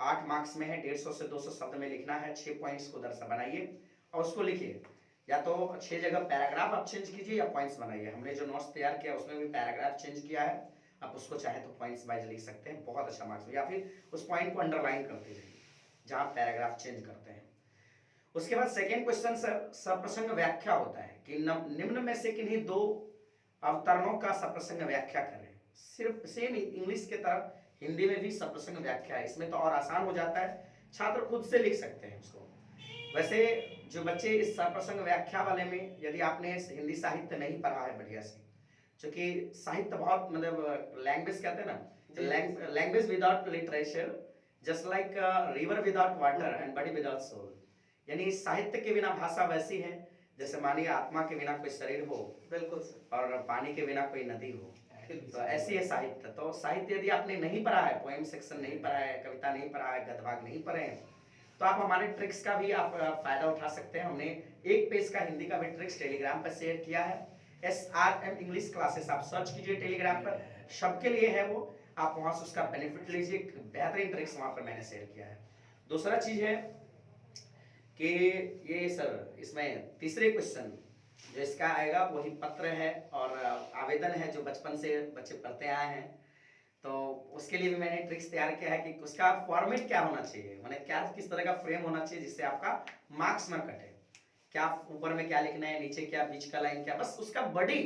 8 मार्क्स में है, 150 से 200 शब्द में लिखना है, 6 पॉइंट्स को दर्शा बनाइए और उसको लिखिए। या तो 6 जगह पैराग्राफ आप चेंज कीजिए या पॉइंट्स बनाइए। हमने जो नोट्स तैयार किया उसमें भी पैराग्राफ चेंज किया है, आप उसको चाहे तो पॉइंट्स वाइज लिख सकते हैं, बहुत अच्छा मार्क्स। या फिर उस पॉइंट को अंडरलाइन करते जाइए जहां पैराग्राफ चेंज करते हैं। उसके बाद सेकेंड क्वेश्चन सप्रसंग व्याख्या होता है कि निम्न में से किन्हीं 2 अवतरणों का सप्रसंग व्याख्या करें। सिर्फ सेम इंग्लिश के तरह हिंदी में भी सप्रसंग व्याख्या है, इसमें तो और आसान हो जाता है, छात्र खुद से लिख सकते हैं उसको। वैसे जो बच्चे इस सप्रसंग व्याख्या वाले में, यदि आपने हिंदी साहित्य नहीं पढ़ा है बढ़िया से, क्योंकि साहित्य बहुत मतलब लैंग्वेज कहते हैं ना, language without literature just like river without water and body without soul. यानी साहित्य के बिना भाषा वैसी है जैसे मानिए आत्मा के बिना कोई शरीर हो, बिल्कुल, और पानी के बिना कोई नदी हो। तो ऐसी है साहित्य। तो साहित्य यदि आपने नहीं पढ़ा है, पोएम सेक्शन नहीं पढ़ा है, कविता नहीं पढ़ा है, गद्यभाग नहीं पढ़े हैं, तो आप हमारे ट्रिक्स का भी आप फायदा उठा सकते हैं। हमने एक पेज का हिंदी का भी ट्रिक्स टेलीग्राम पर शेयर किया है। SRM इंग्लिश क्लासेस आप सर्च कीजिए टेलीग्राम पर, सबके लिए है वो, आप वहां से उसका बेनिफिट लीजिए। बेहतरीन ट्रिक्स वहां पर मैंने शेयर किया है। दूसरा चीज है कि ये सर इसमें तीसरे क्वेश्चन जो इसका आएगा वही पत्र है और आवेदन है जो बचपन से बच्चे पढ़ते आए हैं। तो उसके लिए भी मैंने ट्रिक्स तैयार किया है कि उसका फॉर्मेट क्या होना चाहिए, माने क्या किस तरह का फ्रेम होना चाहिए जिससे आपका मार्क्स ना कटे। क्या ऊपर में क्या लिखना है, नीचे क्या, बीच का लाइन क्या, बस उसका body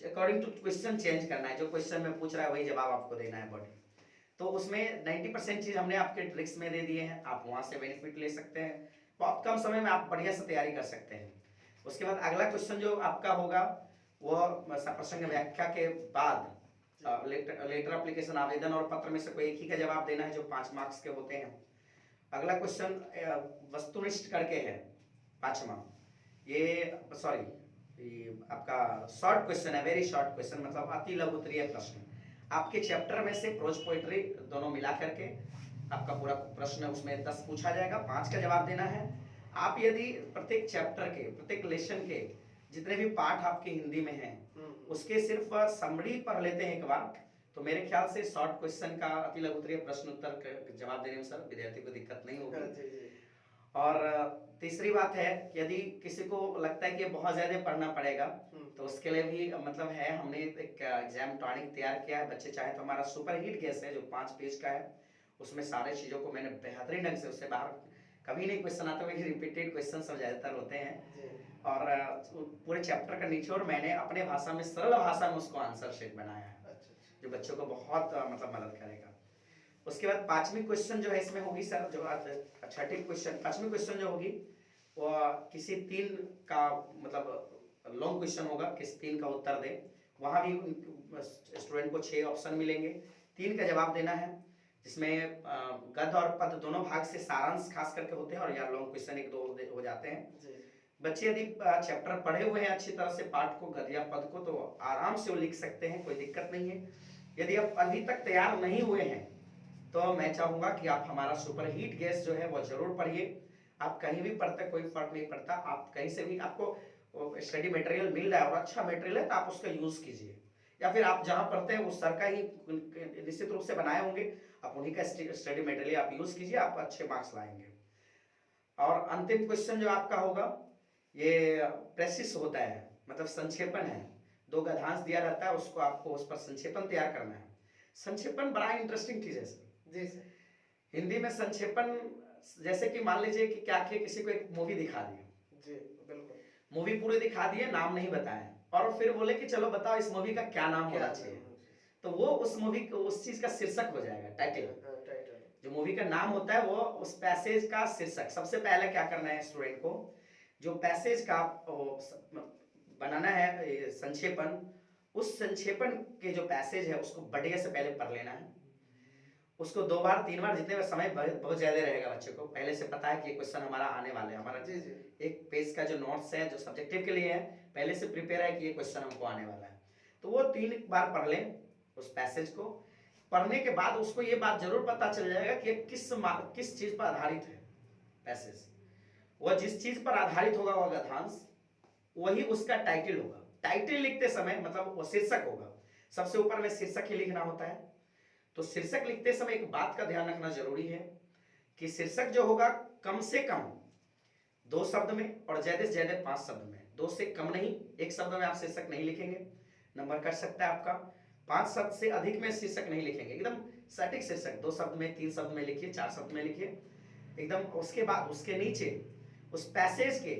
according to question change करना है। जो क्वेश्चन में पूछ रहा है वही जवाब आपको देना है बॉडी। तो उसमें 90% चीज हमने आपके ट्रिक्स में दे दिए हैं, आप वहां से बेनिफिट ले सकते हैं। बहुत कम समय में आप बढ़िया से तैयारी कर सकते हैं। उसके बाद अगला क्वेश्चन जो आपका होगा वो प्रसंग व्याख्या के बाद लेटर एप्लीकेशन आवेदन और पत्र में से कोई एक ही का जवाब देना है जो 5 मार्क्स के होते हैं। अगला क्वेश्चन वस्तुनिष्ठ करके है 5वां, ये सॉरी आपका शॉर्ट क्वेश्चन है, वेरी शॉर्ट क्वेश्चन, मतलब अति लघु उत्तरीय प्रश्न। आपके चैप्टर में से प्रोज पोएट्री दोनों मिला करके आपका पूरा प्रश्न उसमें 10 पूछा जाएगा, 5 का जवाब देना है। आप यदि प्रत्येक चैप्टर के, प्रत्येक लेसन के जितने भी पाठ आपके हिंदी में हैं उसके सिर्फ समरी पढ़ लेते हैं एक बार, तो मेरे ख्याल से शॉर्ट क्वेश्चन का अति लघु उत्तरीय प्रश्न उत्तर जवाब देने में सर विद्यार्थी को दिक्कत नहीं होगी। और तीसरी बात है, यदि किसी को लगता है कि बहुत ज्यादा पढ़ना पड़ेगा तो उसके लिए भी मतलब है, हमने एक एग्जाम टॉनिक तैयार किया है। बच्चे चाहे तो हमारा सुपर हिट गेस है जो 5 पेज का है, उसमें सारे चीजों को मैंने बेहतरीन ढंग से, उससे बाहर कभी नहीं क्वेश्चन आता, वही रिपीटेड क्वेश्चन सब ज्यादातर होते हैं। और पूरे चैप्टर का निचोड़ मैंने अपने भाषा में, सरल भाषा में उसको आंसर शीट बनाया है जो बच्चों को बहुत मतलब मदद करेगा। उसके बाद 5वीं क्वेश्चन जो है इसमें होगी सर, जो छठी क्वेश्चन 5वीं क्वेश्चन जो होगी वो किसी 3 का मतलब लॉन्ग क्वेश्चन होगा, किसी 3 का उत्तर दे। वहां भी स्टूडेंट को 6 ऑप्शन मिलेंगे, 3 का जवाब देना है, जिसमें गद्य और पद दोनों भाग से सारांश खास करके होते हैं और या लॉन्ग क्वेश्चन 1-2 हो जाते हैं। बच्चे यदि चैप्टर पढ़े हुए हैं अच्छी तरह से पाठ को, गद्य या पद को, तो आराम से वो लिख सकते हैं, कोई दिक्कत नहीं है। यदि आप अभी तक तैयार नहीं हुए हैं तो मैं चाहूंगा कि आप हमारा सुपर हिट गेस जो है वो जरूर पढ़िए। आप कहीं भी पढ़ते कोई फर्क नहीं पड़ता, आप कहीं से भी आपको स्टडी मटेरियल मिल रहा है और अच्छा मटेरियल है तो आप उसका यूज कीजिए, या फिर आप जहां पढ़ते हैं उस सर का ही निश्चित रूप से बनाए होंगे, आप उन्हीं का स्टडी मटेरियल आप यूज कीजिए, आप अच्छे मार्क्स लाएंगे। और अंतिम क्वेश्चन जो आपका होगा ये प्रेसिस होता है, मतलब संक्षेपण है। 2 गद्यांश दिया रहता है, उसको आपको उस पर संक्षेपण तैयार करना है। संक्षेपण बड़ा इंटरेस्टिंग चीज है सर। जी सर। हिंदी में संक्षेपण, जैसे कि मान लीजिए कि क्या किया, किसी को एक मूवी दिखा दी, जी बिल्कुल, मूवी पूरी दिखा दी है, नाम नहीं बताया, और फिर बोले कि चलो बताओ इस मूवी का क्या नाम होना चाहिए, तो वो उस मूवी को, उस चीज का शीर्षक हो जाएगा, टाइटल। जो मूवी का नाम होता है वो उस पैसेज का शीर्षक। सबसे पहले क्या करना है स्टूडेंट को, जो पैसेज का बनाना है संक्षेपण, उस संक्षेपण के जो पैसेज है उसको बढ़िया से पहले पढ़ लेना है। उसको 2 बार 3 बार, जितने समय बहुत ज्यादा रहेगा, बच्चे को पहले से पता है कि ये क्वेश्चन हमारा आने वाले हैं। हमारा जी एक पेज का जो नोट्स है जो सब्जेक्टिव के लिए है, पहले से प्रिपेयर है कि ये क्वेश्चन हमको आने वाला है, तो वो 3 बार पढ़ लें उस पैसेज को। पढ़ने के बाद उसको ये बात जरूर पता चल जाएगा कि किस चीज पर आधारित है पैसेज। वह जिस चीज पर आधारित होगा वह गद्यांश, वही उसका टाइटल होगा। टाइटल लिखते समय मतलब वो शीर्षक होगा, सबसे ऊपर में शीर्षक ही लिखना होता है। तो शीर्षक लिखते समय एक बात का ध्यान रखना जरूरी है कि शीर्षक जो होगा कम से कम 2 शब्द में और ज्यादा से ज्यादा 5 शब्द में, 2 से कम नहीं। 1 शब्द में आप शीर्षक नहीं लिखेंगे, नंबर कट सकता है आपका। 5 शब्द से अधिक में शीर्षक नहीं लिखेंगे, एकदम सटीक शीर्षक 2 शब्द में, 3 शब्द में लिखिए, 4 शब्द में लिखिए एकदम। उसके बाद उसके नीचे उस पैसेज के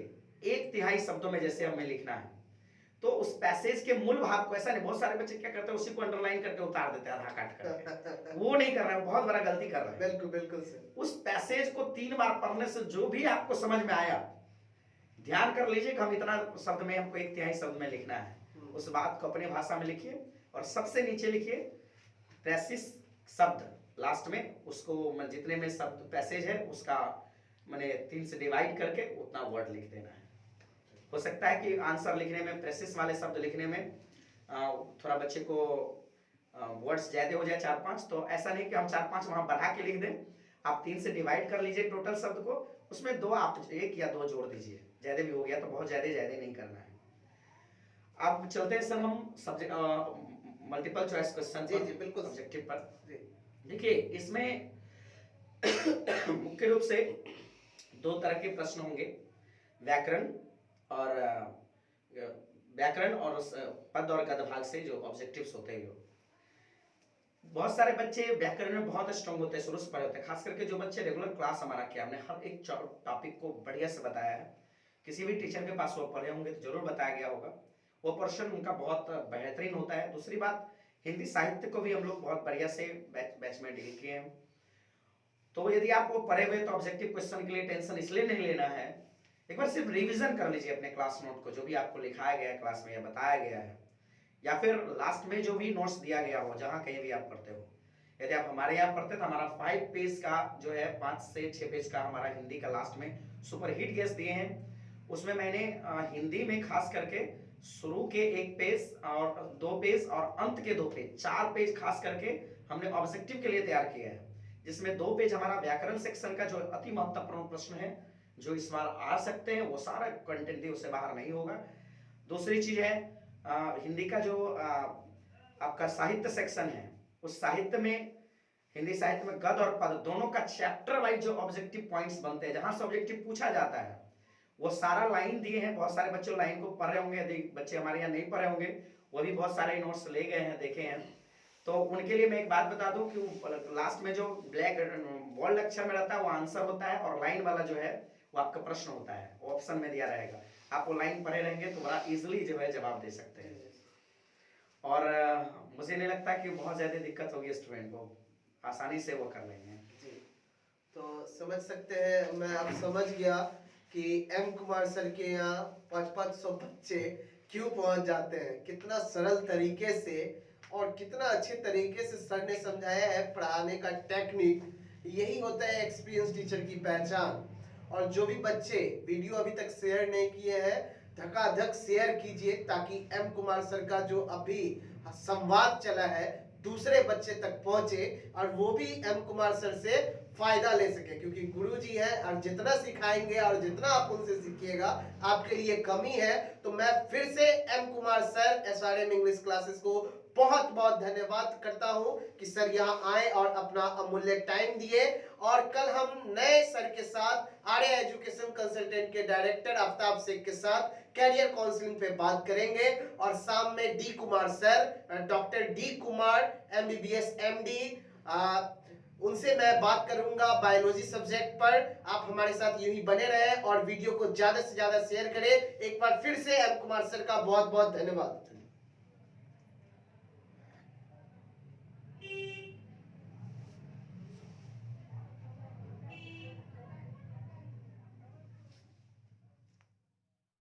1/3 शब्दों में जैसे हमें लिखना है, तो उस पैसेज के मूल भाव को, ऐसा नहीं, बहुत सारे बच्चे क्या करते हैं उसी को अंडरलाइन करके उतार देते हैं आधा काट करके, वो नहीं कर रहे हैं, बहुत बड़ा गलती कर रहे हैं। बिल्कुल बिल्कुल सर। उस पैसेज को 3 बार पढ़ने से जो भी आपको समझ में आया, ध्यान कर लीजिए कि हम इतना शब्द में, हमको 1/3 शब्द में लिखना है, उस बात को अपनी भाषा में लिखिए और सबसे नीचे लिखिए प्रेसिस शब्द लास्ट में, उसको जितने में शब्द पैसेज है उसका मैंने 3 से डिवाइड करके उतना वर्ड लिख देना है। हो सकता है कि आंसर लिखने में, प्रेसिस वाले शब्द लिखने में थोड़ा बच्चे को वर्ड्स ज्यादा हो जाए 4-5, तो ऐसा नहीं कि हम 4-5 वहां बढ़ा के लिख दें, आप 3 से डिवाइड कर लीजिए टोटल शब्द को, उसमें 2 आप 1 या 2 जोड़ दीजिए, ज्यादा भी हो गया तो बहुत ज्यादा नहीं करना है। आप चलते हैं सर हम सब्जेक्ट मल्टीपल चॉइस क्वेश्चन जी जी बिल्कुल ऑब्जेक्टिव पर। जी देखिए इसमें मुख्य रूप से 2 तरह के प्रश्न होंगे, व्याकरण और पद और गद्य भाग से जो ऑब्जेक्टिव्स होते हैं। बहुत सारे बच्चे व्याकरण में बहुत स्ट्रांग होते हैं, शुरू से पढ़े होते हैं, खास करके जो बच्चे रेगुलर क्लास हमारा किया, हमने हर एक टॉपिक को बढ़िया से बताया है, किसी भी टीचर के पास वो पढ़े होंगे तो जरूर बताया गया होगा, वो पोर्शन उनका बहुत बेहतरीन होता है। दूसरी बात, हिंदी साहित्य को भी हम लोग बहुत बढ़िया से बैच में डील किए हैं। तो यदि आप वो पढ़े हुए तो ऑब्जेक्टिव क्वेश्चन के लिए टेंशन इसलिए नहीं लेना है, एक बार सिर्फ रिवीजन कर लीजिए अपने क्लास नोट को, जो भी आपको लिखाया गया है क्लास में या बताया गया है, या फिर लास्ट में जो भी नोट्स दिया गया हो जहां कहीं भी आप पढ़ते हो। यदि आप हमारे यहाँ पढ़ते तो हमारा 5 पेज का जो है 5 से 6 पेज का हमारा हिंदी का लास्ट में सुपर हिट गेस दिए हैं। उसमें मैंने हिंदी में खास करके शुरू के 1 पेज और 2 पेज और अंत के 2 पेज, 4 पेज खास करके हमने ऑब्जेक्टिव के लिए तैयार किया है, जिसमें 2 पेज हमारा व्याकरण सेक्शन का जो अति महत्वपूर्ण प्रश्न है, जो इस बार आ सकते हैं, वो सारा कंटेंट ही उससे बाहर नहीं होगा। दूसरी चीज है हिंदी का जो आपका साहित्य सेक्शन है, उस साहित्य में, हिंदी साहित्य में गद्य और पद दोनों का चैप्टर वाइज जो ऑब्जेक्टिव पॉइंट्स बनते हैं, जहां से ऑब्जेक्टिव पूछा जाता है, वो सारा लाइन दिए हैं। बहुत सारे बच्चे लाइन को पढ़ रहे होंगे, यदि बच्चे हमारे यहाँ नहीं पढ़े होंगे वो भी बहुत सारे नोट्स ले गए हैं, देखे हैं, तो उनके लिए मैं एक बात बता दूं कि लास्ट में जो ब्लैक बोल्ड अक्षर में रहता है वो आंसर होता है, और लाइन वाला जो है वो आपका प्रश्न होता है, वो ऑप्शन में दिया रहेगा। आप वो लाइन पढ़े रहेंगे तो बड़ा इजीली जो है जवाब दे सकते हैं। और मुझे नहीं लगता कि बहुत ज्यादा दिक्कत होगी स्टूडेंट को, आसानी से वो कर लेंगे। जी, तो समझ सकते हैं, मैं अब समझ गया कि एम कुमार सर के यहाँ 500 बच्चे क्यों पहुंच जाते हैं, कितना सरल तरीके से और कितना अच्छे तरीके से सर ने समझाया है। पढ़ाने का टेक्निक, यही होता है एक्सपीरियंस टीचर की पहचान। और जो भी बच्चे वीडियो अभी तक शेयर नहीं किए हैं, धकाधक शेयर कीजिए, ताकि एम कुमार सर का जो अभी संवाद चला है दूसरे बच्चे तक पहुंचे और वो भी एम कुमार सर से फायदा ले सके, क्योंकि गुरुजी है और जितना सिखाएंगे और जितना आप उनसे सीखिएगा आपके लिए कमी है। तो मैं फिर से M Kumar sir SRM English classes को बहुत बहुत धन्यवाद करता हूं कि सर यहां आए और अपना अमूल्य टाइम दिए। और कल हम नए सर के साथ आर्या एजुकेशन कंसल्टेंट के डायरेक्टर आफ्ताब शेख के साथ कैरियर काउंसलिंग पे बात करेंगे। और शाम में D Kumar sir, doctor D Kumar MBBS MD, उनसे मैं बात करूंगा बायोलॉजी सब्जेक्ट पर। आप हमारे साथ यूं ही बने रहे और वीडियो को ज्यादा से ज्यादा शेयर करें। एक बार फिर से एम कुमार सर का बहुत बहुत धन्यवाद।